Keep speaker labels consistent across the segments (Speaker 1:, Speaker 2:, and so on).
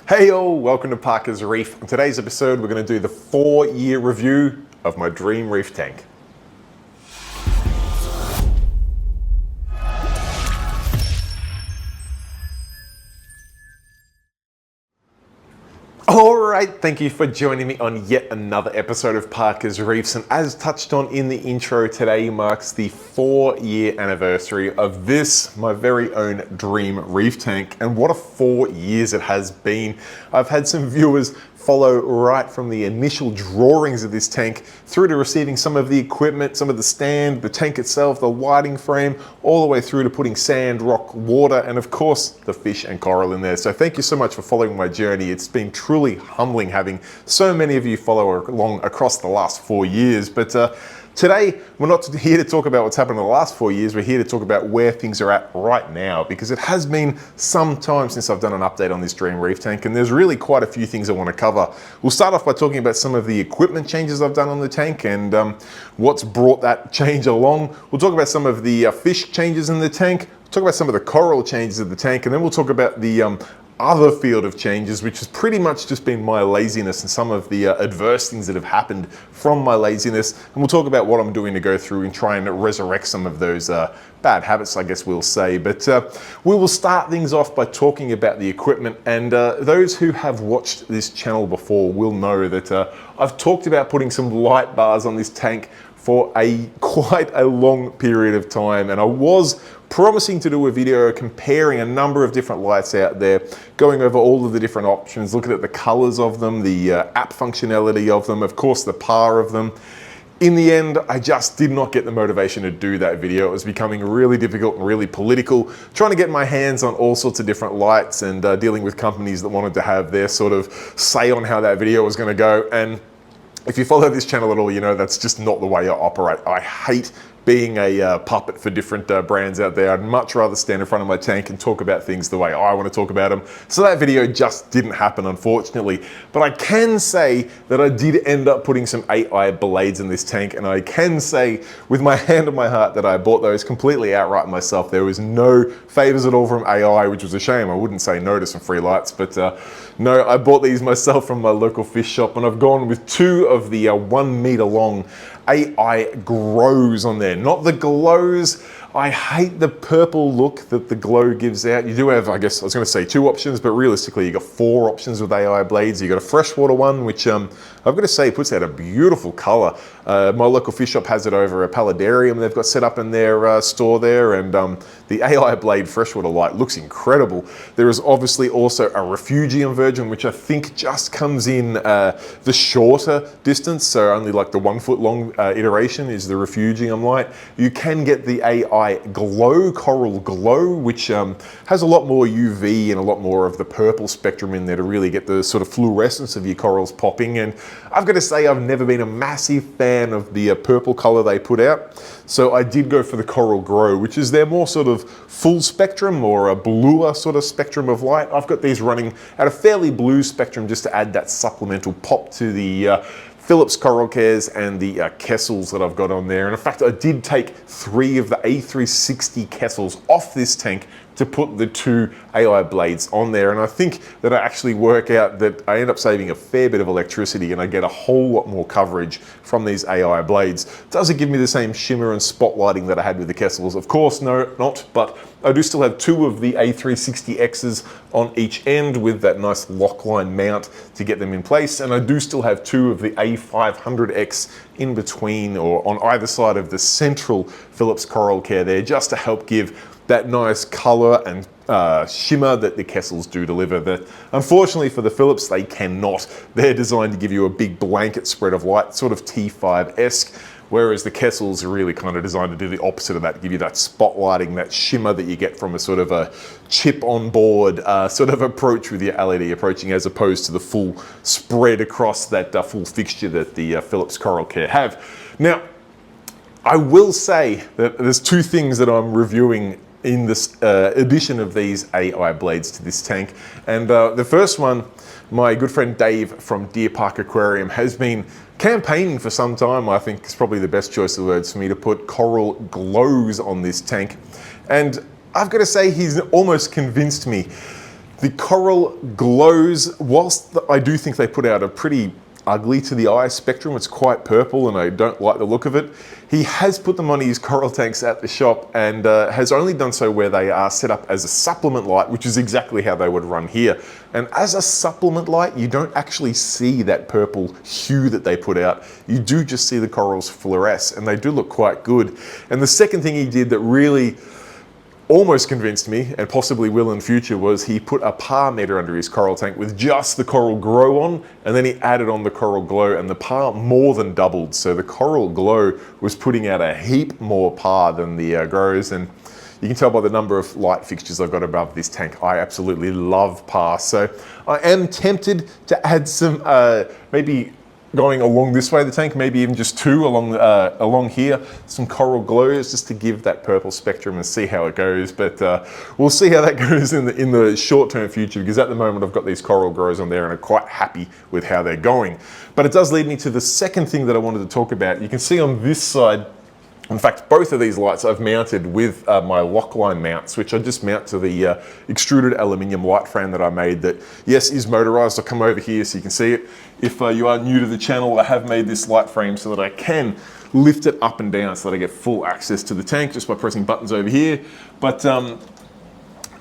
Speaker 1: Hey all, welcome to Parker's Reef. In today's episode, we're going to do the 4-year review of my dream reef tank. Alright, thank you for joining me on yet another episode of Parker's Reefs, and as touched on in the intro, today marks the 4-year anniversary of this, my very own dream reef tank, and what a 4 years it has been. I've had some viewers follow right from the initial drawings of this tank through to receiving some of the equipment, some of the stand, the tank itself, the lighting frame, all the way through to putting sand, rock, water, and of course the fish and coral in there. So thank you so much for following my journey. It's been truly humbling having so many of you follow along across the last 4 years. But today, we're not here to talk about what's happened in the last 4 years. We're here to talk about where things are at right now, because it has been some time since I've done an update on this dream reef tank, and there's really quite a few things I want to cover. We'll start off by talking about some of the equipment changes I've done on the tank and what's brought that change along. We'll talk about some of the fish changes in the tank. We'll talk about some of the coral changes of the tank, and then we'll talk about the other field of changes, which has pretty much just been my laziness and some of the adverse things that have happened from my laziness. And we'll talk about what I'm doing to go through and try and resurrect some of those bad habits, I guess we'll say. But we will start things off by talking about the equipment. And those who have watched this channel before will know that I've talked about putting some light bars on this tank for quite a long period of time, and I was promising to do a video comparing a number of different lights out there, going over all of the different options, looking at the colors of them, the app functionality of them, of course the power of them. In the end, I just did not get the motivation to do that video. It was becoming really difficult and really political, trying to get my hands on all sorts of different lights and dealing with companies that wanted to have their sort of say on how that video was going to go. And if you follow this channel at all, you know that's just not the way I operate. I hate being a puppet for different brands out there. I'd much rather stand in front of my tank and talk about things the way I want to talk about them. So that video just didn't happen, unfortunately. But I can say that I did end up putting some AI blades in this tank, and I can say with my hand on my heart that I bought those completely outright myself. There was no favors at all from AI, which was a shame. I wouldn't say no to some free lights, but no, I bought these myself from my local fish shop, and I've gone with 2 of the 1 meter long AI grows on there, not the glows. I hate the purple look that the glow gives out. You do have, I guess, I was going to say 2 options, but realistically you got 4 options with AI blades. You got a freshwater one, which I've got to say puts out a beautiful color. My local fish shop has it over a paludarium they've got set up in their store there, and the AI blade freshwater light looks incredible. There is obviously also a refugium version, which I think just comes in the shorter distance, so only like the 1 foot long iteration is the refugium light. You can get the AI glow, coral glow, which has a lot more UV and a lot more of the purple spectrum in there to really get the sort of fluorescence of your corals popping. And I've got to say I've never been a massive fan of the purple color they put out. So I did go for the coral grow, which is their more sort of full spectrum or a bluer sort of spectrum of light. I've got these running at a fairly blue spectrum just to add that supplemental pop to the Philips coral cares and the Kessels that I've got on there. And in fact, I did take 3 of the A360 Kessels off this tank to put the 2 AI blades on there. And I think that I actually work out that I end up saving a fair bit of electricity and I get a whole lot more coverage from these AI blades. Does it give me the same shimmer and spotlighting that I had with the Kessels? Of course, no, not, but I do still have 2 of the A360Xs on each end with that nice lockline mount to get them in place. And I do still have 2 of the A500X in between or on either side of the central Philips coral care there, just to help give that nice color and shimmer that the Kessels do deliver. That unfortunately for the Philips, they cannot. They're designed to give you a big blanket spread of light, sort of T5-esque, whereas the Kessels are really kind of designed to do the opposite of that, to give you that spotlighting, that shimmer that you get from a sort of a chip on board sort of approach with your LED approaching, as opposed to the full spread across that full fixture that the Philips coral care have. Now, I will say that there's 2 things that I'm reviewing in this addition of these AI blades to this tank. And the first one, my good friend Dave from Deer Park Aquarium has been campaigning for some time. I think it's probably the best choice of words for me to put coral glows on this tank. And I've got to say, he's almost convinced me The coral glows, whilst I do think they put out a pretty ugly to the eye spectrum, it's quite purple and I don't like the look of it. He has put them on his coral tanks at the shop and has only done so where they are set up as a supplement light, which is exactly how they would run here. And as a supplement light, you don't actually see that purple hue that they put out. You do just see the corals fluoresce, and they do look quite good. And the second thing he did that really almost convinced me, and possibly will in future, was he put a par meter under his coral tank with just the coral grow on, and then he added on the coral glow, and the par more than doubled. So the coral glow was putting out a heap more par than the grows, and you can tell by the number of light fixtures I've got above this tank. I absolutely love par. So I am tempted to add some, maybe going along this way of the tank, maybe even just two along here, some coral glows just to give that purple spectrum and see how it goes. But we'll see how that goes in the short-term future, because at the moment I've got these coral glows on there and I'm quite happy with how they're going. But it does lead me to the second thing that I wanted to talk about. You can see on this side, in fact, both of these lights I've mounted with my Lockline mounts, which I just mount to the extruded aluminium light frame that I made that, yes, is motorized. I'll come over here so you can see it. If you are new to the channel, I have made this light frame so that I can lift it up and down so that I get full access to the tank just by pressing buttons over here. But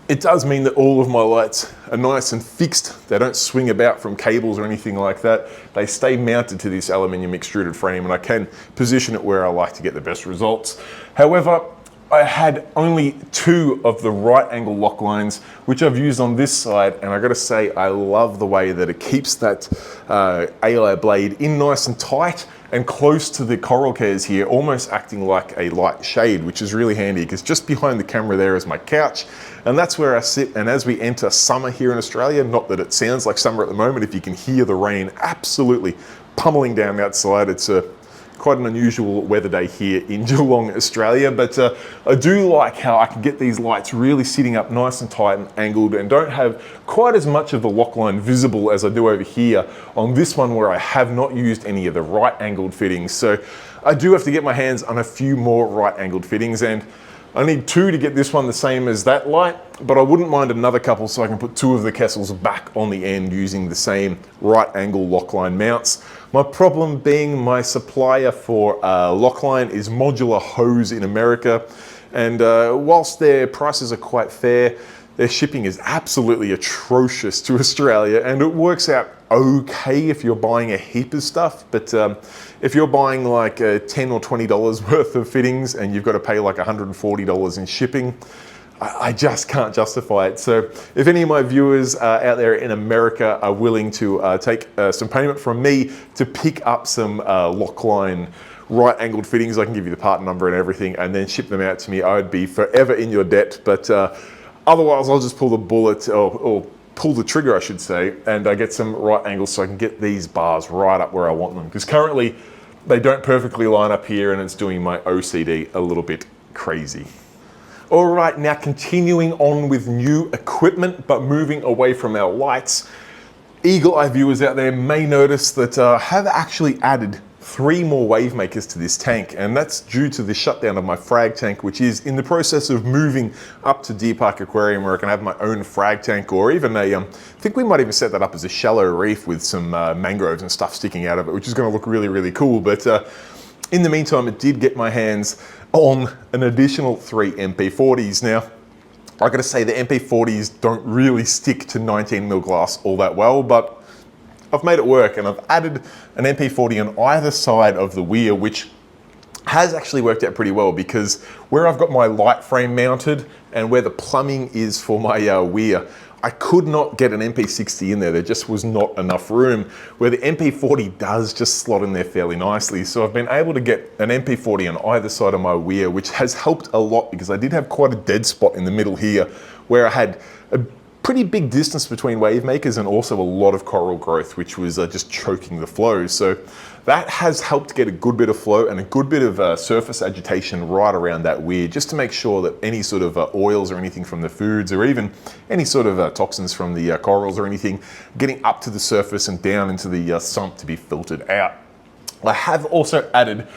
Speaker 1: it does mean that all of my lights are nice and fixed. They don't swing about from cables or anything like that. They stay mounted to this aluminium extruded frame, and I can position it where I like to get the best results. However, I had only two of the right angle lock lines, which I've used on this side, and I gotta say, I love the way that it keeps that AI blade in nice and tight and close to the coral cares here, almost acting like a light shade, which is really handy because just behind the camera there is my couch, and that's where I sit. And as we enter summer here in Australia, not that it sounds like summer at the moment, if you can hear the rain absolutely pummeling down outside, it's quite an unusual weather day here in Geelong, Australia. But I do like how I can get these lights really sitting up nice and tight and angled, and don't have quite as much of the lock line visible as I do over here on this one, where I have not used any of the right angled fittings. So I do have to get my hands on a few more right angled fittings, and I need two to get this one the same as that light, but I wouldn't mind another couple so I can put two of the Kessels back on the end using the same right angle lockline mounts. My problem being my supplier for lockline is Modular Hose in America, and whilst their prices are quite fair, their shipping is absolutely atrocious to Australia, and it works out okay if you're buying a heap of stuff, but if you're buying like $10 or $20 worth of fittings and you've got to pay like $140 in shipping, I just can't justify it. So if any of my viewers out there in America are willing to take some payment from me to pick up some Lockline right angled fittings, I can give you the part number and everything and then ship them out to me. I would be forever in your debt, but otherwise I'll just pull the bullet, or pull the trigger I should say, and I get some right angles so I can get these bars right up where I want them, because currently they don't perfectly line up here and it's doing my OCD a little bit crazy. All right, now continuing on with new equipment, but moving away from our lights. Eagle eye viewers out there may notice that I have actually added 3 more wave makers to this tank, and that's due to the shutdown of my frag tank, which is in the process of moving up to Deer Park Aquarium, where I can have my own frag tank, or even a, I think we might even set that up as a shallow reef with some mangroves and stuff sticking out of it, which is going to look really, really cool. But in the meantime, it did get my hands on an additional 3 MP40s. Now, I gotta say the MP40s don't really stick to 19mm glass all that well, but I've made it work, and I've added an MP40 on either side of the weir, which has actually worked out pretty well, because where I've got my light frame mounted and where the plumbing is for my weir, I could not get an MP60 in there. There just was not enough room, where the MP40 does just slot in there fairly nicely. So I've been able to get an MP40 on either side of my weir, which has helped a lot, because I did have quite a dead spot in the middle here where I had a pretty big distance between wave makers and also a lot of coral growth, which was just choking the flow. So that has helped get a good bit of flow and a good bit of surface agitation right around that weir, just to make sure that any sort of oils or anything from the foods, or even any sort of toxins from the corals or anything, getting up to the surface and down into the sump to be filtered out. I have also added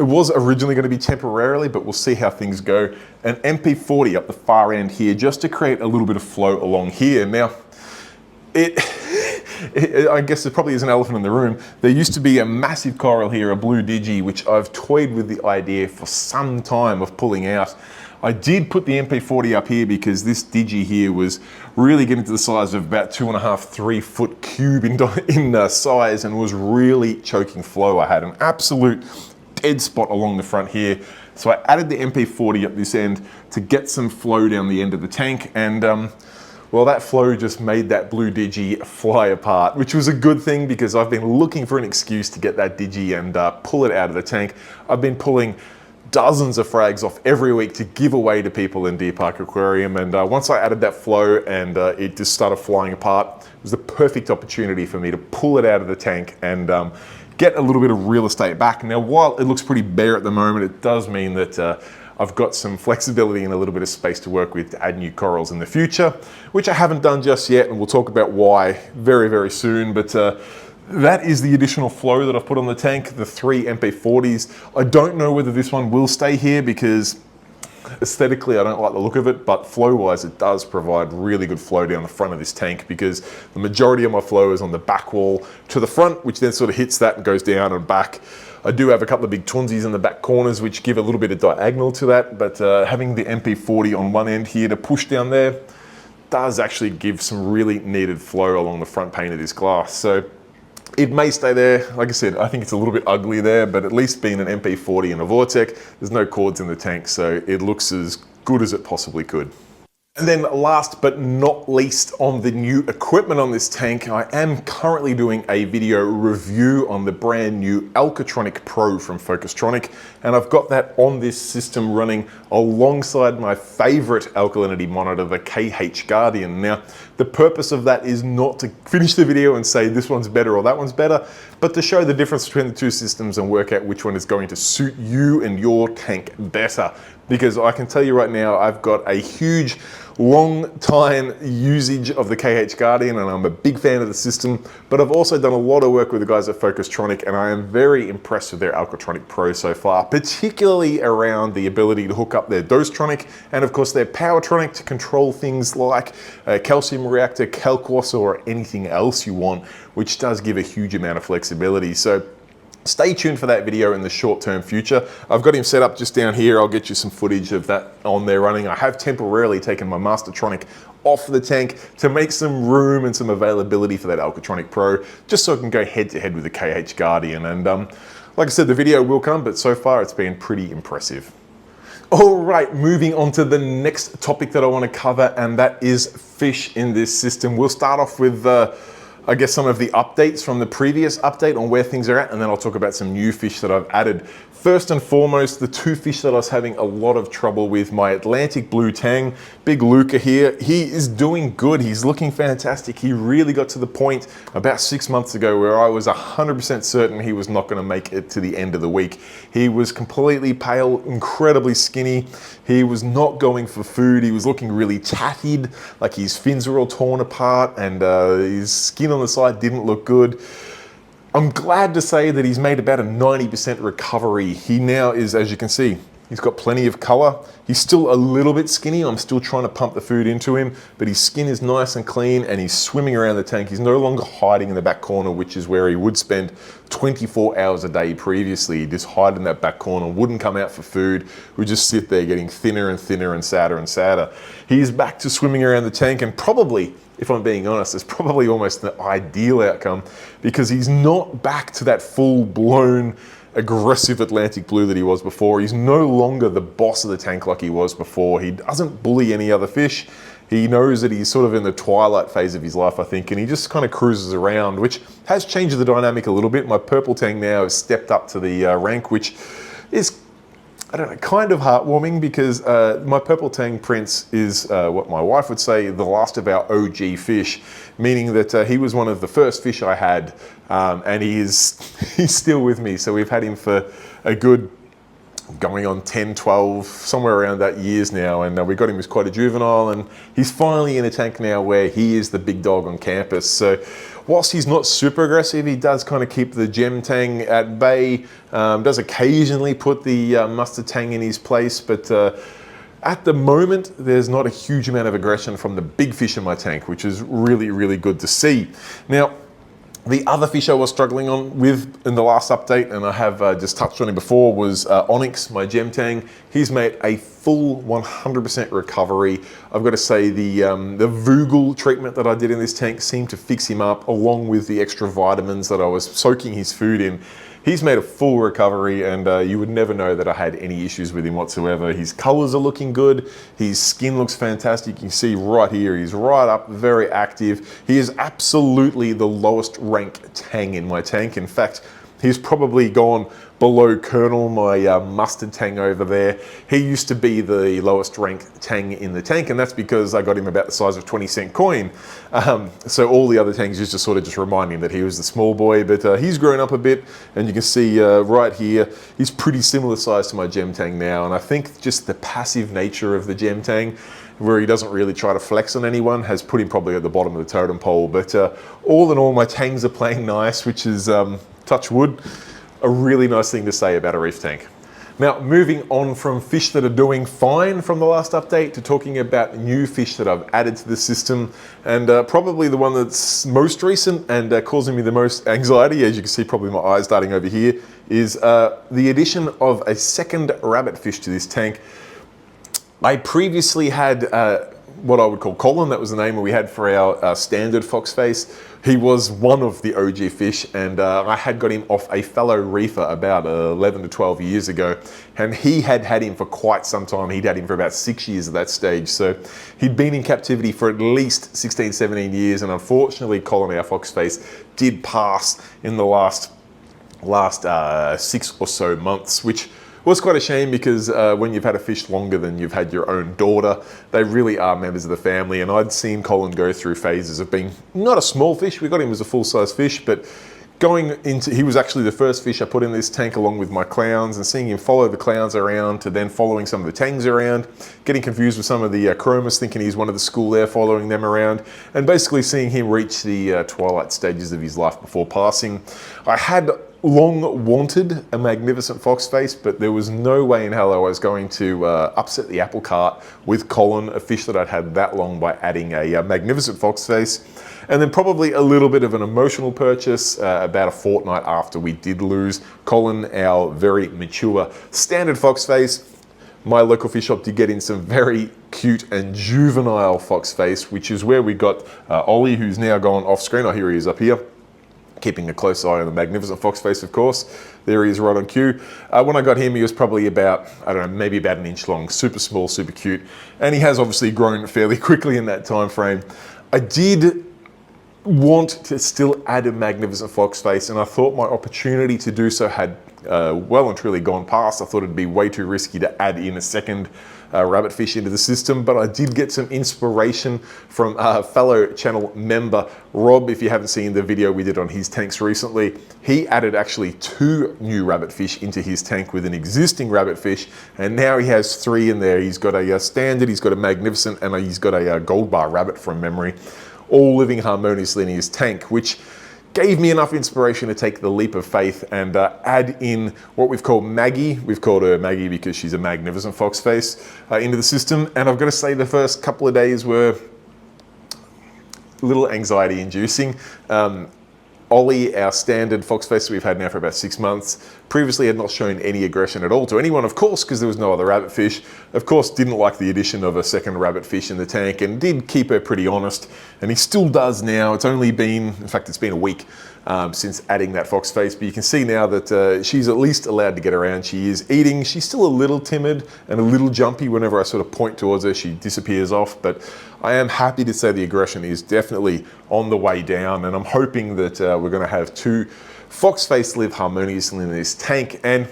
Speaker 1: It was originally going to be temporarily, but we'll see how things go. An MP40 up the far end here, just to create a little bit of flow along here. Now, I guess there probably is an elephant in the room. There used to be a massive coral here, a blue digi, which I've toyed with the idea for some time of pulling out. I did put the MP40 up here because this digi here was really getting to the size of about 2.5, 3 foot cube in size, and was really choking flow. I had an absolute dead spot along the front here. So I added the MP40 up this end to get some flow down the end of the tank, and well, that flow just made that blue digi fly apart, which was a good thing because I've been looking for an excuse to get that digi and pull it out of the tank. I've been pulling dozens of frags off every week to give away to people in Deer Park Aquarium, and once I added that flow and it just started flying apart, it was the perfect opportunity for me to pull it out of the tank and get a little bit of real estate back. Now, while it looks pretty bare at the moment, it does mean that I've got some flexibility and a little bit of space to work with to add new corals in the future, which I haven't done just yet, and we'll talk about why very, very soon. But that is the additional flow that I've put on the tank, the 3 MP40s. I don't know whether this one will stay here because aesthetically I don't like the look of it, but flow-wise it does provide really good flow down the front of this tank because the majority of my flow is on the back wall to the front, which then sort of hits that and goes down and back. I do have a couple of big twinsies in the back corners which give a little bit of diagonal to that, but having the MP40 on one end here to push down there does actually give some really needed flow along the front pane of this glass. So it may stay there. Like I said, I think it's a little bit ugly there, but at least being an MP40 and a Vortec, there's no cords in the tank, so it looks as good as it possibly could. And then last but not least, on the new equipment on this tank, I am currently doing a video review on the brand new Alkatronic Pro from Focustronic, and I've got that on this system running alongside my favorite alkalinity monitor, the KH Guardian. Now, the purpose of that is not to finish the video and say this one's better or that one's better, but to show the difference between the two systems and work out which one is going to suit you and your tank better. Because I can tell you right now, I've got a huge, long time usage of the KH Guardian, and I'm a big fan of the system, but I've also done a lot of work with the guys at Focustronic, and I am very impressed with their Alkatronic Pro so far, particularly around the ability to hook up their Dosetronic and of course their Powertronic to control things like a calcium reactor, Calquos, or anything else you want, which does give a huge amount of flexibility. So stay tuned for that video in the short-term future. I've got him set up just down here. I'll get you some footage of that on there running. I have temporarily taken my Mastertronic off the tank to make some room and some availability for that Alkatronic Pro, just so I can go head-to-head with the KH Guardian. And like I said, the video will come, but so far it's been pretty impressive. All right, moving on to the next topic that I want to cover, and that is fish in this system. We'll start off with I guess some of the updates from the previous update on where things are at, and then I'll talk about some new fish that I've added. First and foremost, the two fish that I was having a lot of trouble with, my Atlantic Blue Tang, Big Luca here, he is doing good. He's looking fantastic. He really got to the point about 6 months ago where I was 100% certain he was not going to make it to the end of the week. He was completely pale, incredibly skinny. He was not going for food. He was looking really tattied, like his fins were all torn apart, and his skin on the side didn't look good. I'm glad to say that he's made about a 90% recovery. He now is, as you can see, he's got plenty of color. He's still a little bit skinny. I'm still trying to pump the food into him, but his skin is nice and clean, and he's swimming around the tank. He's no longer hiding in the back corner, which is where he would spend 24 hours a day previously. He'd just hide in that back corner, wouldn't come out for food, would just sit there getting thinner and thinner and sadder and sadder. He's back to swimming around the tank, and probably, if I'm being honest, it's probably almost the ideal outcome, because he's not back to that full-blown aggressive Atlantic Blue that he was before. He's no longer the boss of the tank like he was before. He doesn't bully any other fish. He knows that he's sort of in the twilight phase of his life, I think, and he just kind of cruises around, which has changed the dynamic a little bit. My purple tang now has stepped up to the rank, which is, I don't know, kind of heartwarming, because my purple tang prince is what my wife would say, the last of our OG fish, meaning that he was one of the first fish I had, and he's still with me. So we've had him for a good going on 10, 12, somewhere around that years now, and we got him as quite a juvenile, and he's finally in a tank now where he is the big dog on campus. So whilst he's not super aggressive, he does kind of keep the gem tang at bay, does occasionally put the mustard tang in his place, but at the moment, there's not a huge amount of aggression from the big fish in my tank, which is really, really good to see. Now, the other fish I was struggling on with in the last update, and I have just touched on it before, was Onyx, my gem tang. He's made a full 100% recovery. I've got to say the Vogel treatment that I did in this tank seemed to fix him up, along with the extra vitamins that I was soaking his food in. He's made a full recovery, and you would never know that I had any issues with him whatsoever. His colors are looking good. His skin looks fantastic. You can see right here, he's right up, very active. He is absolutely the lowest rank tang in my tank. In fact, he's probably gone below Colonel, my mustard tang over there. He used to be the lowest ranked tang in the tank, and that's because I got him about the size of a 20-cent coin. So all the other tangs used to sort of just remind him that he was the small boy, but he's grown up a bit, and you can see right here, he's pretty similar size to my gem tang now, and I think just the passive nature of the gem tang, where he doesn't really try to flex on anyone, has put him probably at the bottom of the totem pole. But all in all, my tangs are playing nice, which is, touch wood, a really nice thing to say about a reef tank. Now, moving on from fish that are doing fine from the last update to talking about new fish that I've added to the system, and probably the one that's most recent and causing me the most anxiety, as you can see probably my eyes darting over here, is the addition of a second rabbit fish to this tank. I previously had what I would call Colin. That was the name we had for our standard foxface. He was one of the OG fish, and I had got him off a fellow reefer about 11 to 12 years ago, and he had had him for quite some time. He'd had him for about 6 years at that stage, so he'd been in captivity for at least 16, 17 years, and unfortunately Colin, our foxface, did pass in the last 6 or so months, which was quite a shame, because when you've had a fish longer than you've had your own daughter, they really are members of the family. And I'd seen Colin go through phases of being not a small fish. We got him as a full-size fish, but he was actually the first fish I put in this tank along with my clowns, and seeing him follow the clowns around to then following some of the tangs around, getting confused with some of the chromas, thinking he's one of the school there, following them around, and basically seeing him reach the twilight stages of his life before passing. I had long wanted a magnificent foxface, but there was no way in hell I was going to upset the apple cart with Colin, a fish that I'd had that long, by adding a magnificent foxface. And then probably a little bit of an emotional purchase about a fortnight after we did lose Colin, our very mature standard foxface. My local fish shop did get in some very cute and juvenile foxface, which is where we got Ollie, who's now gone off screen. Oh, here he is up here, keeping a close eye on the magnificent foxface, of course. There he is right on cue. When I got him, he was probably about, I don't know, maybe about an inch long, super small, super cute. And he has obviously grown fairly quickly in that time frame. I did want to still add a magnificent foxface, and I thought my opportunity to do so had well and truly gone past. I thought it'd be way too risky to add in a second rabbit fish into the system, but I did get some inspiration from a fellow channel member, Rob. If you haven't seen the video we did on his tanks recently, he added actually 2 new rabbit fish into his tank with an existing rabbit fish, and now he has 3 in there. He's got a standard, he's got a magnificent, and he's got a gold bar rabbit from memory, all living harmoniously in his tank, which gave me enough inspiration to take the leap of faith and add in what we've called Maggie. We've called her Maggie because she's a magnificent foxface into the system. And I've got to say the first couple of days were a little anxiety inducing. Ollie, our standard foxface we've had now for about 6 months, previously had not shown any aggression at all to anyone, of course, because there was no other rabbit fish. Of course, didn't like the addition of a second rabbit fish in the tank, and did keep her pretty honest, and he still does now. It's only been, in fact, it's been a week since adding that foxface, but you can see now that she's at least allowed to get around. She is eating. She's still a little timid and a little jumpy. Whenever I sort of point towards her, she disappears off, but I am happy to say the aggression is definitely on the way down, and I'm hoping that we're going to have 2 foxface live harmoniously in this tank. And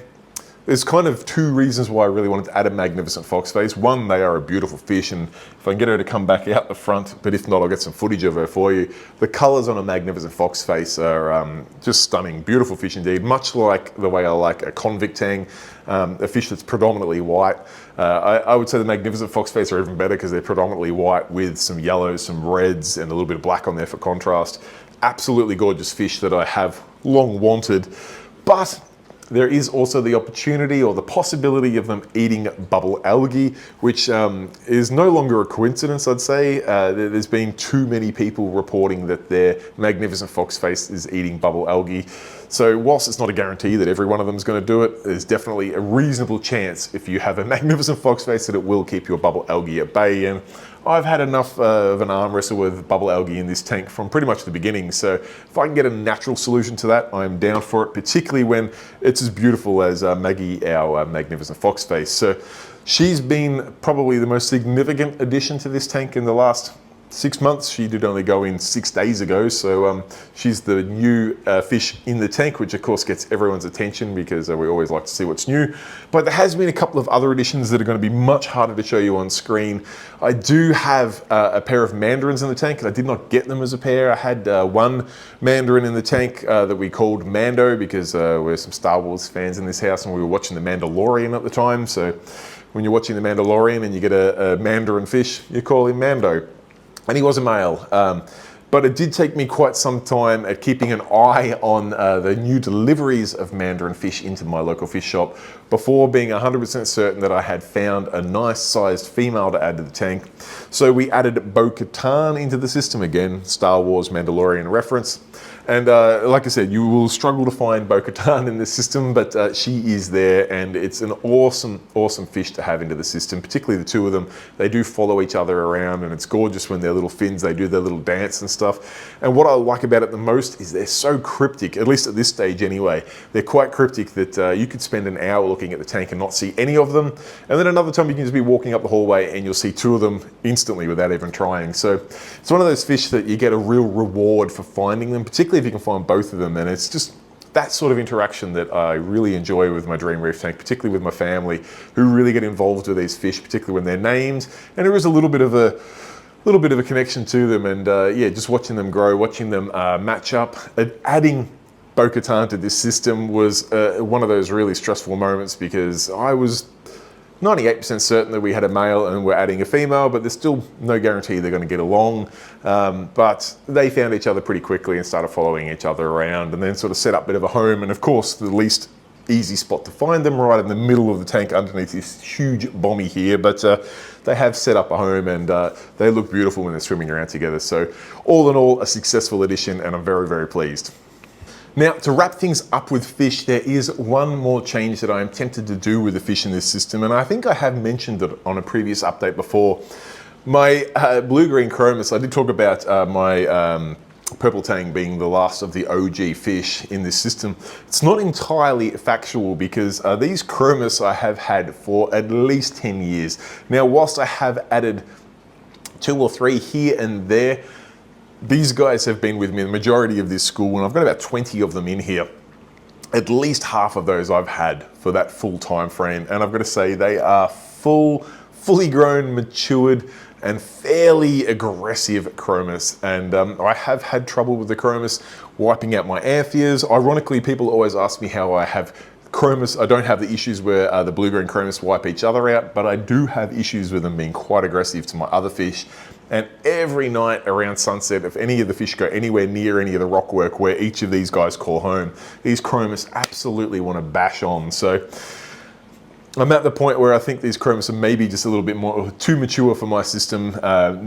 Speaker 1: there's kind of two reasons why I really wanted to add a magnificent foxface. One, they are a beautiful fish, and if I can get her to come back out the front, but if not, I'll get some footage of her for you. The colors on a magnificent foxface are just stunning. Beautiful fish indeed, much like the way I like a convict tang, a fish that's predominantly white. I would say the magnificent foxface are even better because they're predominantly white with some yellows, some reds, and a little bit of black on there for contrast. Absolutely gorgeous fish that I have long wanted, but there is also the opportunity or the possibility of them eating bubble algae, which is no longer a coincidence, I'd say. There's been too many people reporting that their magnificent foxface is eating bubble algae. So whilst it's not a guarantee that every one of them is going to do it, there's definitely a reasonable chance if you have a magnificent foxface that it will keep your bubble algae at bay. And I've had enough of an arm wrestle with bubble algae in this tank from pretty much the beginning. So if I can get a natural solution to that, I'm down for it, particularly when it's as beautiful as Maggie, our magnificent foxface. So she's been probably the most significant addition to this tank in the last 6 months. She did only go in 6 days ago, so she's the new fish in the tank, which of course gets everyone's attention because we always like to see what's new. But there has been a couple of other additions that are going to be much harder to show you on screen. I do have a pair of mandarins in the tank, and I did not get them as a pair. I had one mandarin in the tank that we called Mando because we're some Star Wars fans in this house and we were watching The Mandalorian at the time. So when you're watching The Mandalorian and you get a mandarin fish, you call him Mando. And he was a male, but it did take me quite some time at keeping an eye on the new deliveries of mandarin fish into my local fish shop before being 100% certain that I had found a nice sized female to add to the tank. So we added Bo-Katan into the system again, Star Wars Mandalorian reference. And like I said, you will struggle to find Bo-Katan in the system, but she is there, and it's an awesome, awesome fish to have into the system, particularly the two of them. They do follow each other around, and it's gorgeous when their little fins, they do their little dance and stuff. And what I like about it the most is they're so cryptic, at least at this stage anyway. They're quite cryptic that you could spend an hour looking at the tank and not see any of them. And then another time you can just be walking up the hallway and you'll see two of them instantly without even trying. So it's one of those fish that you get a real reward for finding them, particularly if you can find both of them. And it's just that sort of interaction that I really enjoy with my Dream Reef tank, particularly with my family who really get involved with these fish, particularly when they're named. And there is a little bit of a connection to them, and yeah, just watching them grow, watching them match up. Adding Bo-Katan to this system was one of those really stressful moments because I was 98% certain that we had a male and we're adding a female, but there's still no guarantee they're going to get along. But they found each other pretty quickly and started following each other around, and then sort of set up a bit of a home. And of course, the least easy spot to find them, right in the middle of the tank underneath this huge bommy here. But they have set up a home, and they look beautiful when they're swimming around together. So all in all, a successful addition, and I'm very, very pleased. Now, to wrap things up with fish, there is one more change that I am tempted to do with the fish in this system, and I think I have mentioned it on a previous update before. My blue-green chromis, I did talk about my purple tang being the last of the OG fish in this system. It's not entirely factual because these chromis I have had for at least 10 years. Now, whilst I have added 2 or 3 here and there, these guys have been with me the majority of this school, and I've got about 20 of them in here. At least half of those I've had for that full time frame, and I've got to say they are fully grown, matured, and fairly aggressive chromis. And I have had trouble with the chromis wiping out my amphias. Ironically, people always ask me how I have chromis. I don't have the issues where the blue-green chromis wipe each other out, but I do have issues with them being quite aggressive to my other fish. And every night around sunset, if any of the fish go anywhere near any of the rock work where each of these guys call home, these chromis absolutely want to bash on. So I'm at the point where I think these chromis are maybe just a little bit more too mature for my system.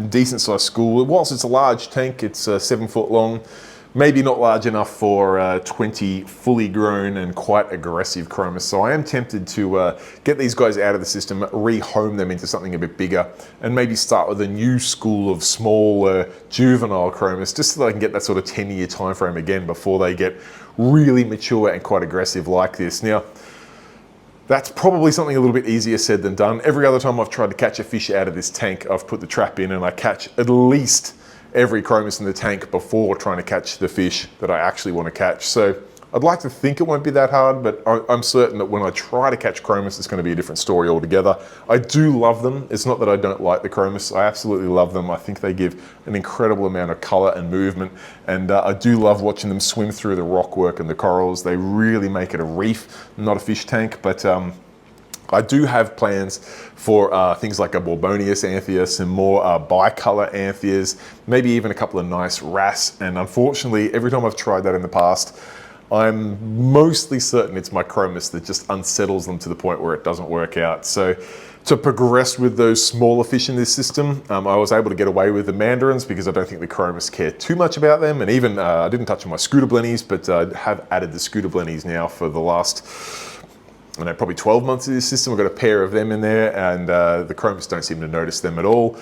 Speaker 1: Decent sized school. Whilst it's a large tank, it's 7 foot long. Maybe not large enough for 20 fully grown and quite aggressive chromis. So I am tempted to get these guys out of the system, rehome them into something a bit bigger, and maybe start with a new school of small juvenile chromis, just so that I can get that sort of 10-year time frame again before they get really mature and quite aggressive like this. Now, that's probably something a little bit easier said than done. Every other time I've tried to catch a fish out of this tank, I've put the trap in and I catch at least every chromis in the tank before trying to catch the fish that I actually want to catch. So I'd like to think it won't be that hard, but I'm certain that when I try to catch chromis, it's going to be a different story altogether. I do love them. It's not that I don't like the chromis. I absolutely love them. I think they give an incredible amount of color and movement, and I do love watching them swim through the rockwork and the corals. They really make it a reef, not a fish tank, but I do have plans for things like a Borbonius anther, some more bicolor anthers, maybe even a couple of nice wrasse. And unfortunately, every time I've tried that in the past, I'm mostly certain it's my chromis that just unsettles them to the point where it doesn't work out. So to progress with those smaller fish in this system, I was able to get away with the mandarins because I don't think the chromis care too much about them. And even I didn't touch on my scooter blennies, but I have added the scooter blennies now for the last, I know, probably 12 months of this system. I've got a pair of them in there, and the chromis don't seem to notice them at all.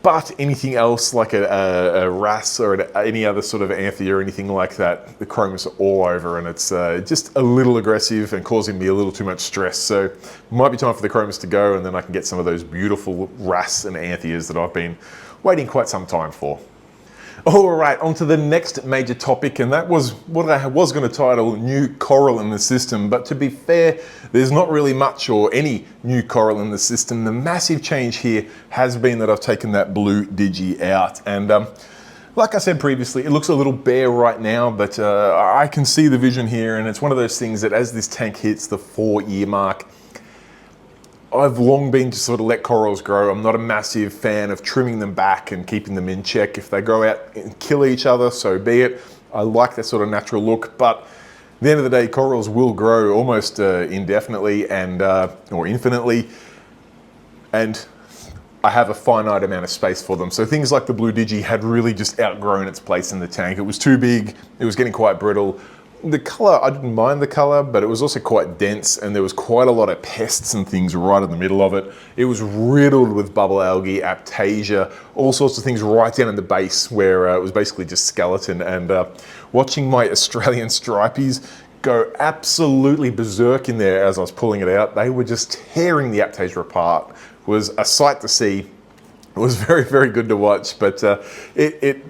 Speaker 1: But anything else like a wrasse or any other sort of anther or anything like that, the chromis are all over, and it's just a little aggressive and causing me a little too much stress. So it might be time for the chromis to go, and then I can get some of those beautiful wrasse and anthers that I've been waiting quite some time for. All right, on to the next major topic, and that was what I was going to title New Coral in the System. But to be fair, there's not really much or any new coral in the system. The massive change here has been that I've taken that blue digi out. And like I said previously, it looks a little bare right now, but I can see the vision here, and it's one of those things that as this tank hits the 4-year mark, I've long been to sort of let corals grow. I'm not a massive fan of trimming them back and keeping them in check. If they grow out and kill each other, so be it. I like that sort of natural look, but at the end of the day, corals will grow almost indefinitely and or infinitely, and I have a finite amount of space for them. So things like the blue digi had really just outgrown its place in the tank. It was too big, it was getting quite brittle. The color, I didn't mind the color, but it was also quite dense, and there was quite a lot of pests and things right in the middle of it. It was riddled with bubble algae, aptasia, all sorts of things right down in the base where it was basically just skeleton. And watching my Australian stripies go absolutely berserk in there as I was pulling it out, they were just tearing the aptasia apart. It was a sight to see. It was very, very good to watch, but it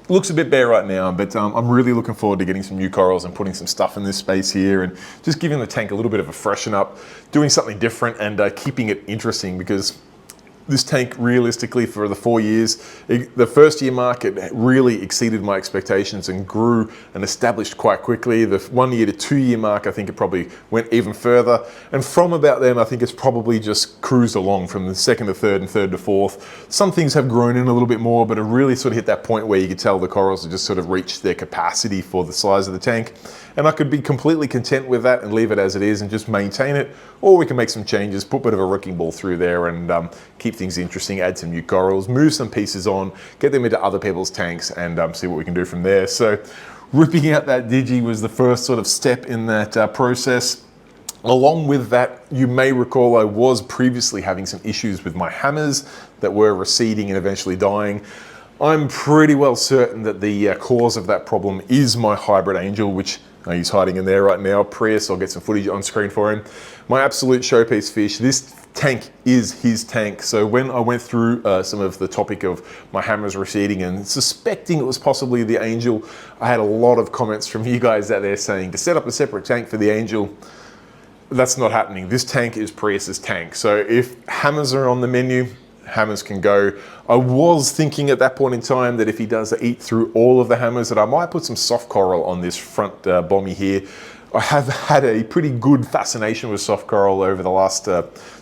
Speaker 1: looks a bit bare right now, but I'm really looking forward to getting some new corals and putting some stuff in this space here and just giving the tank a little bit of a freshen up, doing something different and keeping it interesting, because this tank realistically for the 4 years, the first year mark, it really exceeded my expectations and grew and established quite quickly. The 1 year to 2 year mark, I think it probably went even further. And from about then, I think it's probably just cruised along from the second to third and third to fourth. Some things have grown in a little bit more, but it really sort of hit that point where you could tell the corals have just sort of reached their capacity for the size of the tank. And I could be completely content with that and leave it as it is and just maintain it, or we can make some changes, put a bit of a wrecking ball through there and keep things interesting, add some new corals, move some pieces on, get them into other people's tanks and see what we can do from there. So ripping out that digi was the first sort of step in that process. Along with that, you may recall I was previously having some issues with my hammers that were receding and eventually dying. I'm pretty well certain that the cause of that problem is my hybrid angel, which he's hiding in there right now. Prius, I'll get some footage on screen for him. My absolute showpiece fish. This tank is his tank. So when I went through some of the topic of my hammers receding and suspecting it was possibly the angel, I had a lot of comments from you guys out there saying to set up a separate tank for the angel. That's not happening. This tank is Prius's tank. So if hammers are on the menu, hammers can go. I was thinking at that point in time that if he does eat through all of the hammers, that I might put some soft coral on this front bommy here. I have had a pretty good fascination with soft coral over the last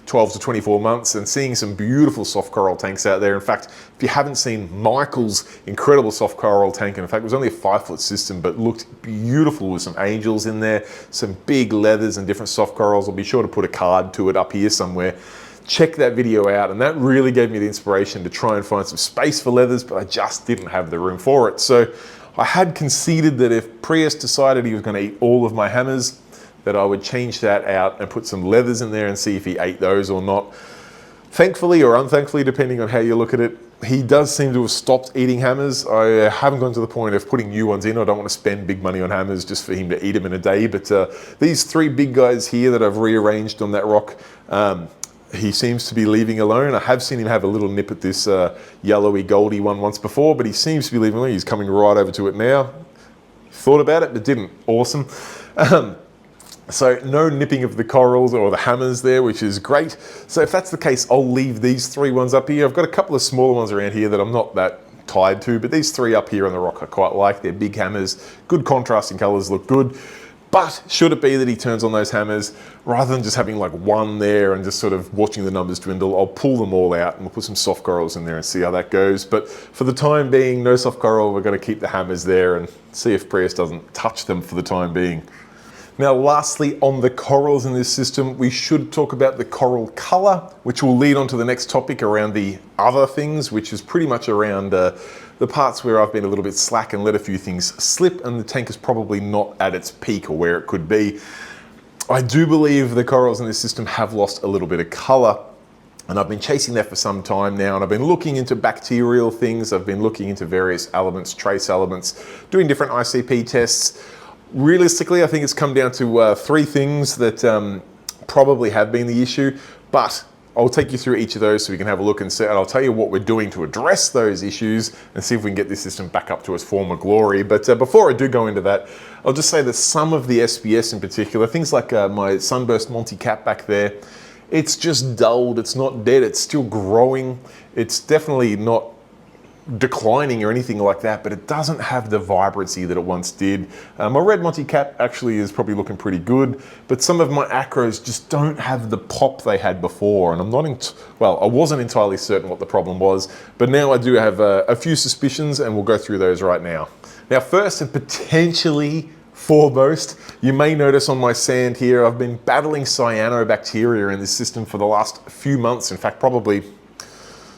Speaker 1: 12 to 24 months and seeing some beautiful soft coral tanks out there. In fact, if you haven't seen Michael's incredible soft coral tank, and in fact it was only a 5-foot system, but looked beautiful with some angels in there, some big leathers and different soft corals. I'll be sure to put a card to it up here somewhere. Check that video out, and that really gave me the inspiration to try and find some space for leathers, but I just didn't have the room for it. So I had conceded that if Prius decided he was going to eat all of my hammers, that I would change that out and put some leathers in there and see if he ate those or not. Thankfully or unthankfully, depending on how you look at it, he does seem to have stopped eating hammers. I haven't gone to the point of putting new ones in. I don't want to spend big money on hammers just for him to eat them in a day, but these 3 big guys here that I've rearranged on that rock, he seems to be leaving alone. I have seen him have a little nip at this yellowy goldy one once before, but he seems to be leaving alone. He's coming right over to it now. Thought about it, but didn't. Awesome. So no nipping of the corals or the hammers there, which is great. So if that's the case, I'll leave these 3 ones up here. I've got a couple of smaller ones around here that I'm not that tied to, but these 3 up here on the rock I quite like. They're big hammers, good contrasting colors, look good. But should it be that he turns on those hammers, rather than just having like one there and just sort of watching the numbers dwindle, I'll pull them all out and we'll put some soft corals in there and see how that goes. But for the time being, no soft coral, we're going to keep the hammers there and see if Prius doesn't touch them for the time being. Now, lastly, on the corals in this system, we should talk about the coral color, which will lead on to the next topic around the other things, which is pretty much around the parts where I've been a little bit slack and let a few things slip, and the tank is probably not at its peak or where it could be. I do believe the corals in this system have lost a little bit of color, and I've been chasing that for some time now, and I've been looking into bacterial things, I've been looking into various elements, trace elements, doing different ICP tests. Realistically, I think it's come down to 3 things that probably have been the issue, but I'll take you through each of those so we can have a look and see, and I'll tell you what we're doing to address those issues and see if we can get this system back up to its former glory. But before I do go into that, I'll just say that some of the SPS in particular, things like my Sunburst Monty Cap back there, it's just dulled, it's not dead, it's still growing. It's definitely not declining or anything like that, but it doesn't have the vibrancy that it once did. My red Monty Cap actually is probably looking pretty good, but some of my acros just don't have the pop they had before, and I'm not, well, I wasn't entirely certain what the problem was, but now I do have a few suspicions, and we'll go through those right now. Now, first and potentially foremost, you may notice on my sand here, I've been battling cyanobacteria in this system for the last few months. In fact, probably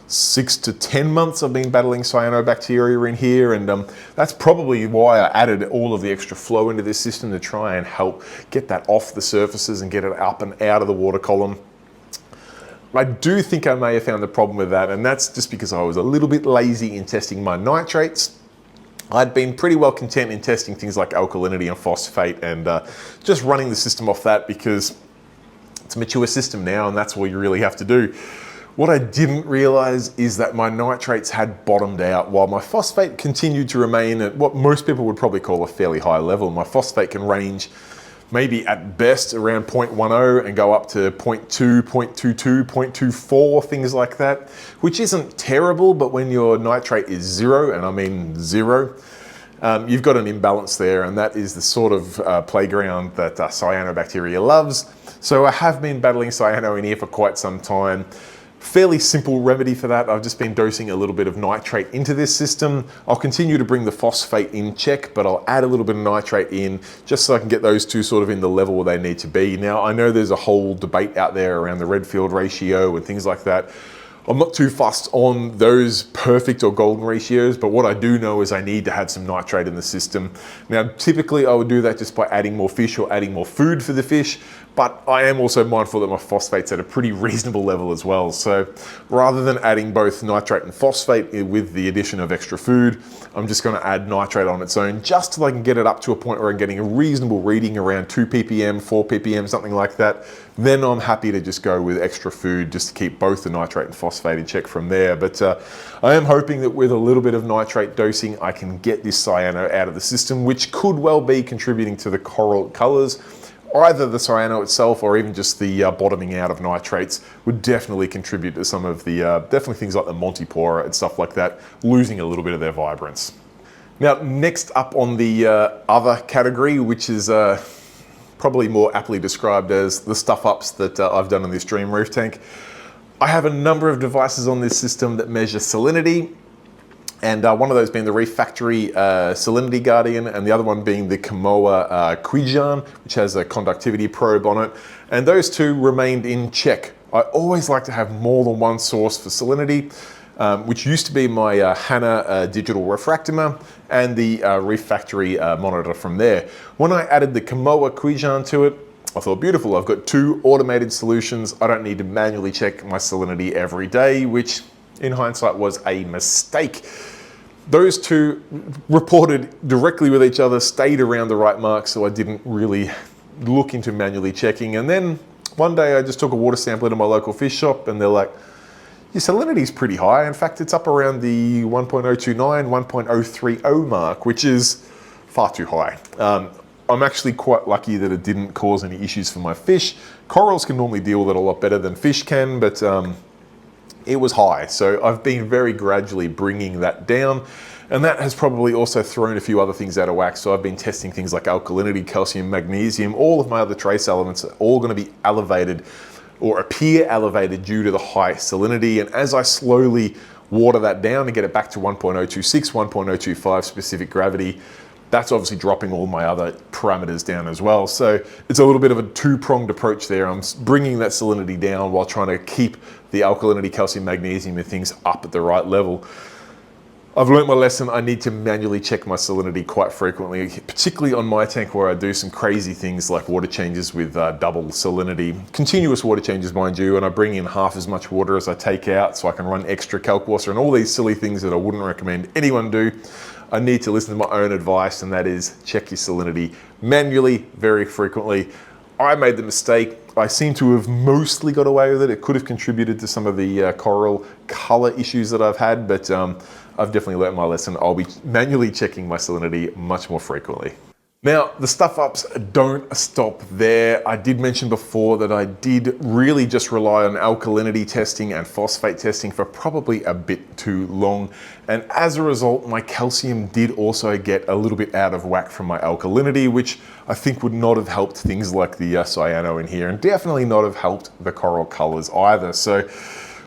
Speaker 1: 6 to 10 months I've been battling cyanobacteria in here, and that's probably why I added all of the extra flow into this system to try and help get that off the surfaces and get it up and out of the water column. I do think I may have found the problem with that, and that's just because I was a little bit lazy in testing my nitrates. I'd been pretty well content in testing things like alkalinity and phosphate and just running the system off that because it's a mature system now and that's all you really have to do. What I didn't realize is that my nitrates had bottomed out while my phosphate continued to remain at what most people would probably call a fairly high level. My phosphate can range maybe at best around 0.10 and go up to 0.2, 0.22, 0.24, things like that, which isn't terrible, but when your nitrate is 0, and I mean 0, you've got an imbalance there, and that is the sort of playground that cyanobacteria loves. So I have been battling cyano in here for quite some time. Fairly simple remedy for that. I've just been dosing a little bit of nitrate into this system. I'll continue to bring the phosphate in check, but I'll add a little bit of nitrate in just so I can get those two sort of in the level where they need to be. Now, I know there's a whole debate out there around the Redfield ratio and things like that. I'm not too fussed on those perfect or golden ratios, but what I do know is I need to have some nitrate in the system. Now, typically I would do that just by adding more fish or adding more food for the fish, but I am also mindful that my phosphate's at a pretty reasonable level as well. So rather than adding both nitrate and phosphate with the addition of extra food, I'm just gonna add nitrate on its own just till I can get it up to a point where I'm getting a reasonable reading around 2 ppm, 4 ppm, something like that. Then I'm happy to just go with extra food just to keep both the nitrate and phosphate in check from there. But I am hoping that with a little bit of nitrate dosing, I can get this cyano out of the system, which could well be contributing to the coral colors. Either the cyano itself or even just the bottoming out of nitrates would definitely contribute to some of the, definitely things like the Montipora and stuff like that, losing a little bit of their vibrance. Now, next up on the other category, which is probably more aptly described as the stuff-ups that I've done in this Dream Reef tank. I have a number of devices on this system that measure salinity, and one of those being the Reef Factory Salinity Guardian, and the other one being the Kamoa Quijan, which has a conductivity probe on it. And those two remained in check. I always like to have more than one source for salinity, which used to be my Hanna digital refractometer and the Reef Factory monitor from there. When I added the Kamoa Quijan to it, I thought, beautiful, I've got 2 automated solutions. I don't need to manually check my salinity every day, which in hindsight was a mistake. Those two reported directly with each other, stayed around the right mark, so I didn't really look into manually checking. And then one day I just took a water sample into my local fish shop and they're like, your salinity is pretty high. In fact, it's up around the 1.029, 1.030 mark, which is far too high. I'm actually quite lucky that it didn't cause any issues for my fish. Corals can normally deal with it a lot better than fish can, but it was high. So I've been very gradually bringing that down, and that has probably also thrown a few other things out of whack. So I've been testing things like alkalinity, calcium, magnesium, all of my other trace elements are all going to be elevated or appear elevated due to the high salinity. And as I slowly water that down and get it back to 1.026, 1.025 specific gravity, that's obviously dropping all my other parameters down as well. So it's a little bit of a two-pronged approach there. I'm bringing that salinity down while trying to keep the alkalinity, calcium, magnesium and things up at the right level. I've learned my lesson. I need to manually check my salinity quite frequently, particularly on my tank where I do some crazy things like water changes with double salinity, continuous water changes, mind you, and I bring in half as much water as I take out so I can run extra calc water and all these silly things that I wouldn't recommend anyone do. I need to listen to my own advice, and that is check your salinity manually very frequently. I made the mistake. I seem to have mostly got away with it. It could have contributed to some of the coral color issues that I've had, but I've definitely learned my lesson. I'll be manually checking my salinity much more frequently. Now, the stuff ups don't stop there. I did mention before that I did really just rely on alkalinity testing and phosphate testing for probably a bit too long. And as a result, my calcium did also get a little bit out of whack from my alkalinity, which I think would not have helped things like the cyano in here, and definitely not have helped the coral colors either. So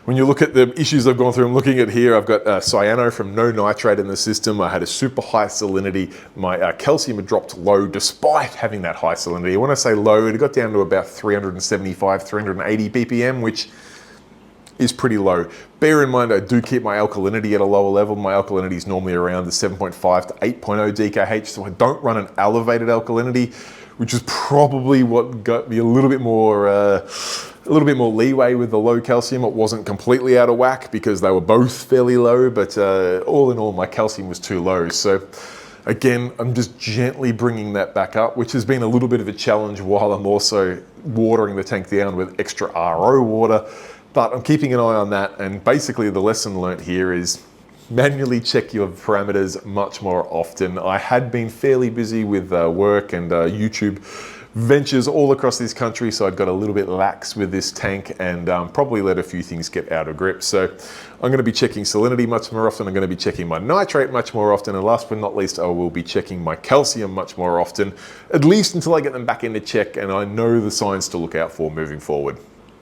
Speaker 1: when you look at the issues I've gone through, I'm looking at here, I've got cyano from no nitrate in the system. I had a super high salinity. My calcium had dropped low despite having that high salinity. When I say low, it got down to about 375, 380 ppm, which is pretty low. Bear in mind, I do keep my alkalinity at a lower level. My alkalinity is normally around the 7.5 to 8.0 DKH, so I don't run an elevated alkalinity, which is probably what got me a little bit more leeway with the low calcium. It wasn't completely out of whack because they were both fairly low, but all in all, my calcium was too low. So again, I'm just gently bringing that back up, which has been a little bit of a challenge while I'm also watering the tank down with extra RO water. But I'm keeping an eye on that, and basically the lesson learnt here is manually check your parameters much more often. I had been fairly busy with work and YouTube ventures all across this country, so I'd got a little bit lax with this tank and probably let a few things get out of grip. So I'm going to be checking salinity much more often. I'm going to be checking my nitrate much more often, and last but not least, I will be checking my calcium much more often, at least until I get them back into check and I know the signs to look out for moving forward.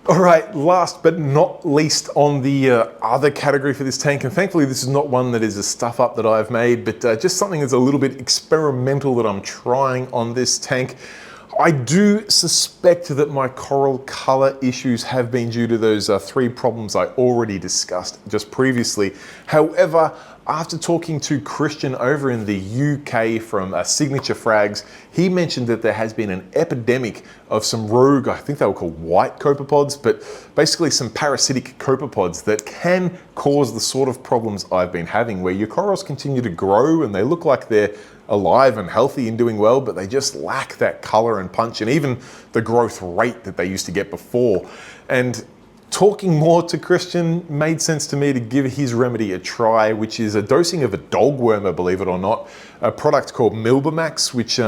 Speaker 1: All right, last but not least on the other category for this tank, and thankfully this is not one that is a stuff up that I've made, but just something that's a little bit experimental that I'm trying on this tank. I do suspect that my coral color issues have been due to those three problems I already discussed just previously. However, after talking to Christian over in the UK from Signature Frags, he mentioned that there has been an epidemic of some rogue, I think they were called white copepods, but basically some parasitic copepods that can cause the sort of problems I've been having, where your corals continue to grow and they look like they're alive and healthy and doing well, but they just lack that color and punch and even the growth rate that they used to get before. And talking more to Christian made sense to me to give his remedy a try, which is a dosing of a dog wormer, believe it or not, a product called Milbamax, which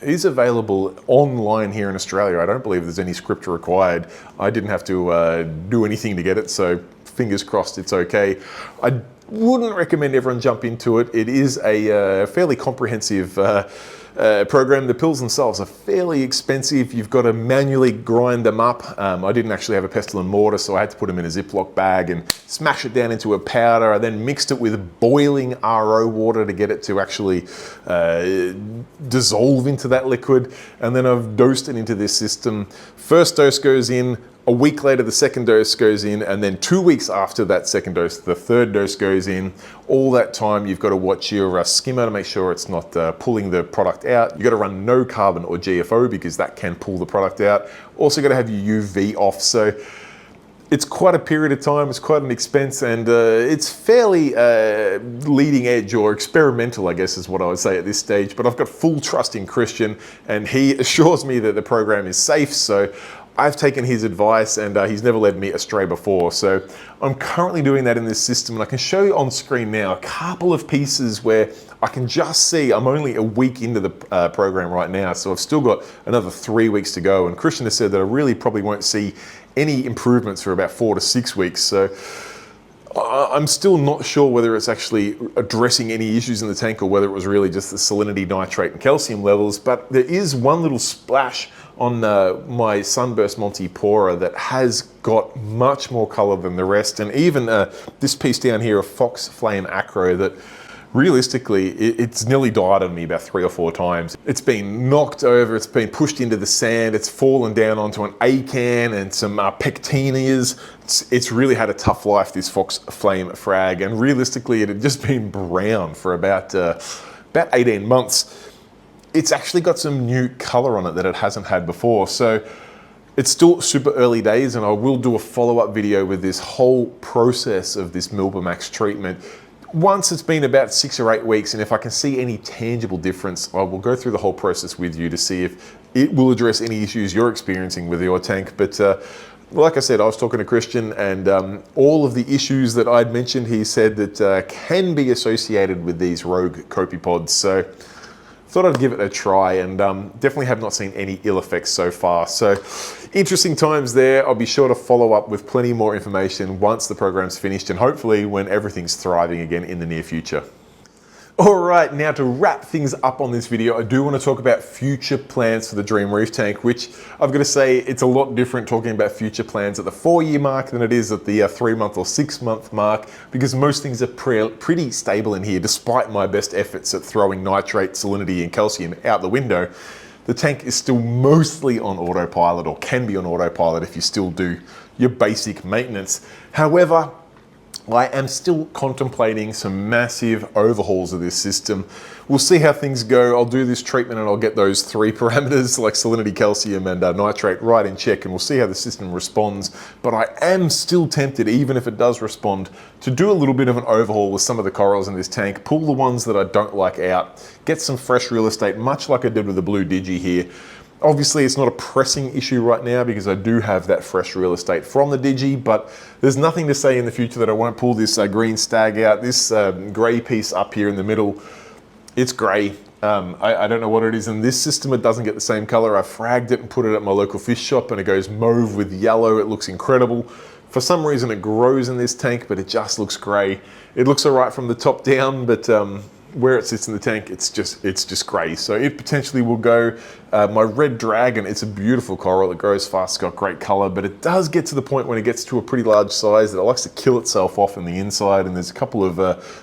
Speaker 1: is available online here in Australia. I don't believe there's any script required. I didn't have to do anything to get it, so fingers crossed it's okay. I wouldn't recommend everyone jump into it. It is a fairly comprehensive program. The pills themselves are fairly expensive. You've got to manually grind them up. I didn't actually have a pestle and mortar, so I had to put them in a Ziploc bag and smash it down into a powder. I then mixed it with boiling RO water to get it to actually dissolve into that liquid. And then I've dosed it into this system. First dose goes in. A week later, the second dose goes in, and then 2 weeks after that second dose, the third dose goes in. All that time, you've got to watch your skimmer to make sure it's not pulling the product out. You've got to run no carbon or GFO because that can pull the product out. Also got to have your UV off. So it's quite a period of time, it's quite an expense, and it's fairly leading edge or experimental, I guess is what I would say at this stage. But I've got full trust in Christian, and he assures me that the program is safe. So I've taken his advice and he's never led me astray before. So I'm currently doing that in this system, and I can show you on screen now a couple of pieces where I can just see I'm only a week into the program right now. So I've still got another 3 weeks to go. And Christian has said that I really probably won't see any improvements for about 4 to 6 weeks. So I'm still not sure whether it's actually addressing any issues in the tank or whether it was really just the salinity, nitrate and calcium levels. But there is one little splash on my Sunburst Montipora that has got much more color than the rest. And even this piece down here of Fox Flame Acro that realistically, it's nearly died on me about 3 or 4 times. It's been knocked over, it's been pushed into the sand, it's fallen down onto an A-can and some pectinias. It's really had a tough life, this Fox Flame Frag, and realistically it had just been brown for about 18 months. It's actually got some new color on it that it hasn't had before. So it's still super early days, and I will do a follow-up video with this whole process of this Milbamax treatment once it's been about 6 or 8 weeks, and if I can see any tangible difference, I will go through the whole process with you to see if it will address any issues you're experiencing with your tank. But like I said, I was talking to Christian, and all of the issues that I'd mentioned, he said that can be associated with these rogue copepods. So thought I'd give it a try, and definitely have not seen any ill effects so far. So interesting times there. I'll be sure to follow up with plenty more information once the program's finished, and hopefully when everything's thriving again in the near future. All right, now to wrap things up on this video, I do want to talk about future plans for the Dream Reef tank, which I've got to say it's a lot different talking about future plans at the 4-year mark than it is at the 3-month or 6-month mark, because most things are pretty stable in here, despite my best efforts at throwing nitrate, salinity and calcium out the window. The tank is still mostly on autopilot, or can be on autopilot if you still do your basic maintenance. However, I am still contemplating some massive overhauls of this system. We'll see how things go. I'll do this treatment and I'll get those 3 parameters like salinity, calcium and nitrate right in check, and we'll see how the system responds. But I am still tempted, even if it does respond, to do a little bit of an overhaul with some of the corals in this tank, pull the ones that I don't like out, get some fresh real estate, much like I did with the blue Digi here. Obviously, it's not a pressing issue right now because I do have that fresh real estate from the Digi, but there's nothing to say in the future that I won't pull this green stag out. This grey piece up here in the middle, it's grey. I don't know what it is in this system. It doesn't get the same color. I fragged it and put it at my local fish shop, and it goes mauve with yellow. It looks incredible. For some reason, it grows in this tank, but it just looks grey. It looks all right from the top down, but where it sits in the tank, it's just grey. So it potentially will go. My red dragon, it's a beautiful coral. It grows fast, it's got great color, but it does get to the point when it gets to a pretty large size that it likes to kill itself off in the inside, and there's a couple of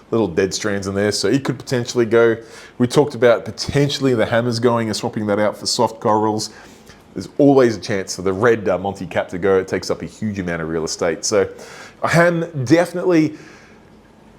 Speaker 1: little dead strands in there, so it could potentially go. We talked about potentially the hammers going and swapping that out for soft corals. There's always a chance for the red Monty Cap to go. It takes up a huge amount of real estate. So I am definitely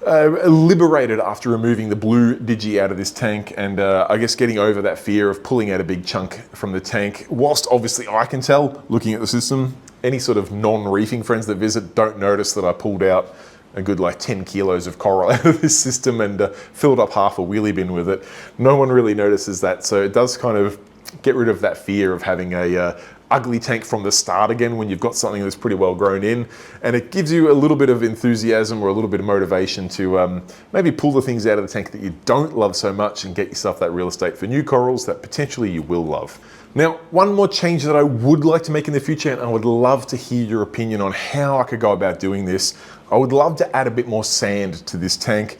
Speaker 1: liberated after removing the blue Digi out of this tank, and I guess getting over that fear of pulling out a big chunk from the tank. Whilst obviously I can tell, looking at the system, any sort of non-reefing friends that visit don't notice that I pulled out a good like 10 kilos of coral out of this system and filled up half a wheelie bin with it. No one really notices that, so it does kind of get rid of that fear of having a ugly tank from the start again when you've got something that's pretty well grown in, and it gives you a little bit of enthusiasm or a little bit of motivation to maybe pull the things out of the tank that you don't love so much and get yourself that real estate for new corals that potentially you will love. Now, one more change that I would like to make in the future, and I would love to hear your opinion on how I could go about doing this. I would love to add a bit more sand to this tank.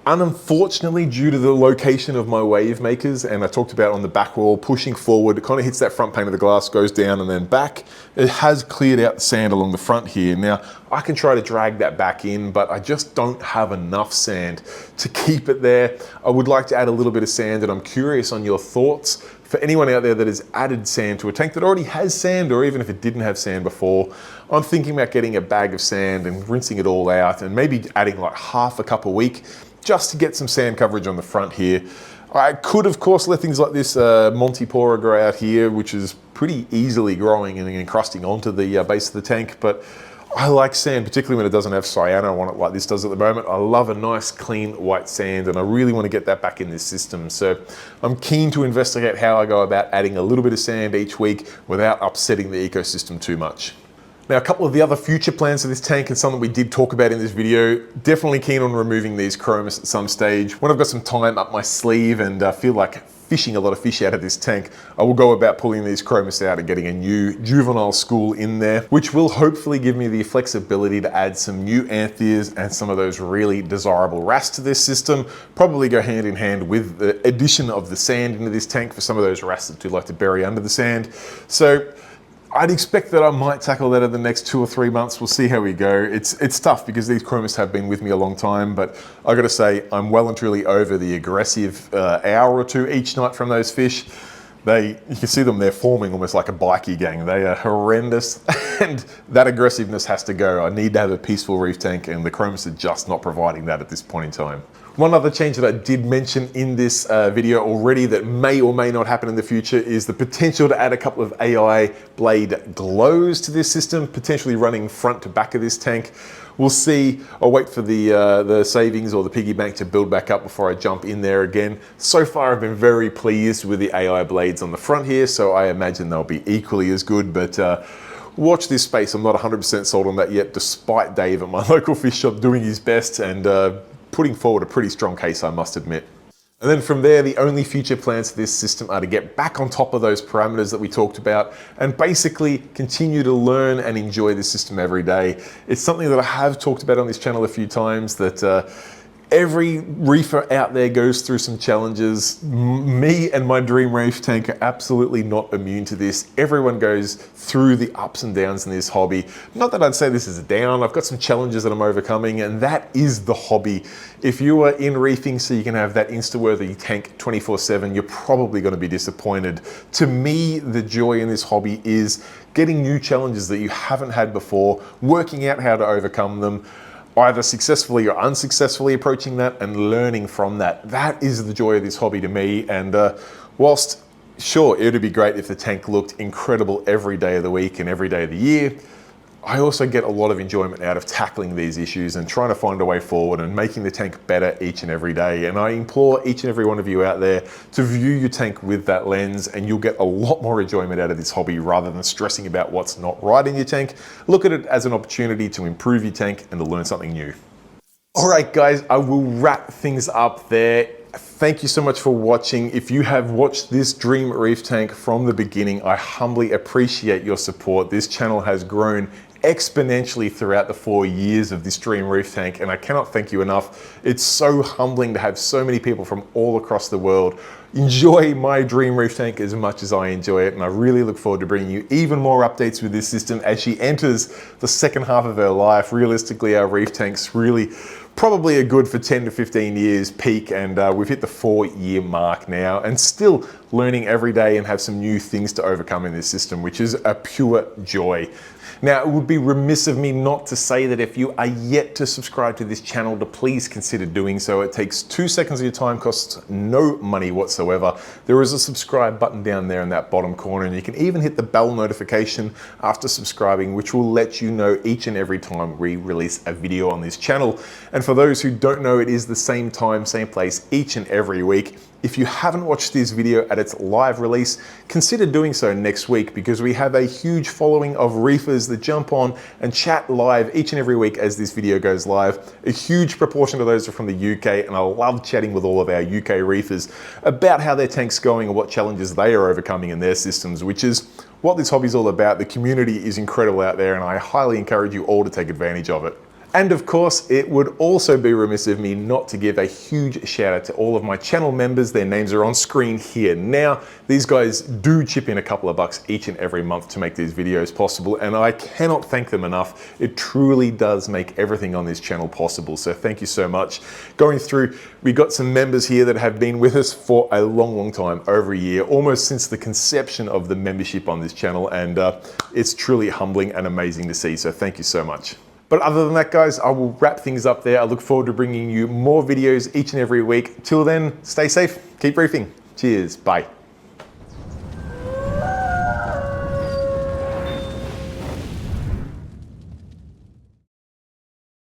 Speaker 1: Unfortunately, due to the location of my wave makers, and I talked about on the back wall, pushing forward, it kind of hits that front pane of the glass, goes down and then back. It has cleared out the sand along the front here. Now, I can try to drag that back in, but I just don't have enough sand to keep it there. I would like to add a little bit of sand, and I'm curious on your thoughts. For anyone out there that has added sand to a tank that already has sand, or even if it didn't have sand before, I'm thinking about getting a bag of sand and rinsing it all out, and maybe adding like half a cup a week, just to get some sand coverage on the front here. I could, of course, let things like this Montipora grow out here, which is pretty easily growing and encrusting onto the base of the tank, but I like sand, particularly when it doesn't have cyano on it like this does at the moment. I love a nice, clean, white sand, and I really want to get that back in this system. So I'm keen to investigate how I go about adding a little bit of sand each week without upsetting the ecosystem too much. Now, a couple of the other future plans for this tank and something we did talk about in this video, definitely keen on removing these chromis at some stage. When I've got some time up my sleeve and feel like fishing a lot of fish out of this tank, I will go about pulling these chromis out and getting a new juvenile school in there, which will hopefully give me the flexibility to add some new anthias and some of those really desirable wrasse to this system. Probably go hand in hand with the addition of the sand into this tank for some of those wrasse that do like to bury under the sand. So I'd expect that I might tackle that in the next 2 or 3 months. We'll see how we go. It's tough because these chromis have been with me a long time, but I gotta say, I'm well and truly over the aggressive hour or two each night from those fish. You can see them, they're forming almost like a bikie gang. They are horrendous and that aggressiveness has to go. I need to have a peaceful reef tank and the chromis are just not providing that at this point in time. One other change that I did mention in this video already that may or may not happen in the future is the potential to add a couple of AI blade glows to this system, potentially running front to back of this tank. We'll see. I'll wait for the savings or the piggy bank to build back up before I jump in there again. So far, I've been very pleased with the AI blades on the front here, so I imagine they'll be equally as good, but watch this space. I'm not 100% sold on that yet, despite Dave at my local fish shop doing his best and putting forward a pretty strong case, I must admit. And then from there, the only future plans for this system are to get back on top of those parameters that we talked about and basically continue to learn and enjoy the system every day. It's something that I have talked about on this channel a few times, that every reefer out there goes through some challenges. Me and my dream reef tank are absolutely not immune to this. Everyone goes through the ups and downs in this hobby. Not that I'd say this is a down. I've got some challenges that I'm overcoming, and that is the hobby. If you are in reefing so you can have that insta-worthy tank 24/7, you're probably going to be disappointed. To me, the joy in this hobby is getting new challenges that you haven't had before, working out how to overcome them, either successfully or unsuccessfully approaching that and learning from that. That is the joy of this hobby to me. And whilst sure, it'd be great if the tank looked incredible every day of the week and every day of the year, I also get a lot of enjoyment out of tackling these issues and trying to find a way forward and making the tank better each and every day. And I implore each and every one of you out there to view your tank with that lens, and you'll get a lot more enjoyment out of this hobby rather than stressing about what's not right in your tank. Look at it as an opportunity to improve your tank and to learn something new. All right, guys, I will wrap things up there. Thank you so much for watching. If you have watched this dream reef tank from the beginning, I humbly appreciate your support. This channel has grown exponentially throughout the 4 years of this dream reef tank, and I cannot thank you enough. It's so humbling to have so many people from all across the world enjoy my dream reef tank as much as I enjoy it, and I really look forward to bringing you even more updates with this system as she enters the second half of her life. Realistically, our reef tank's really probably a good for 10 to 15 years peak, and we've hit the 4-year mark now and still learning every day and have some new things to overcome in this system, which is a pure joy. Now, it would be remiss of me not to say that if you are yet to subscribe to this channel, to please consider doing so. It takes 2 seconds of your time, costs no money whatsoever. There is a subscribe button down there in that bottom corner, and you can even hit the bell notification after subscribing, which will let you know each and every time we release a video on this channel. And for those who don't know, it is the same time, same place each and every week. If you haven't watched this video at its live release, consider doing so next week, because we have a huge following of reefers that jump on and chat live each and every week as this video goes live. A huge proportion of those are from the UK, and I love chatting with all of our UK reefers about how their tank's going and what challenges they are overcoming in their systems, which is what this hobby is all about. The community is incredible out there, and I highly encourage you all to take advantage of it. And of course, it would also be remiss of me not to give a huge shout out to all of my channel members. Their names are on screen here now. These guys do chip in a couple of bucks each and every month to make these videos possible, and I cannot thank them enough. It truly does make everything on this channel possible, so thank you so much. Going through, we got some members here that have been with us for a long time, over a year, almost since the conception of the membership on this channel, and it's truly humbling and amazing to see, so thank you so much. But other than that, guys, I will wrap things up there. I look forward to bringing you more videos each and every week. Till then, stay safe, keep reefing. Cheers, bye.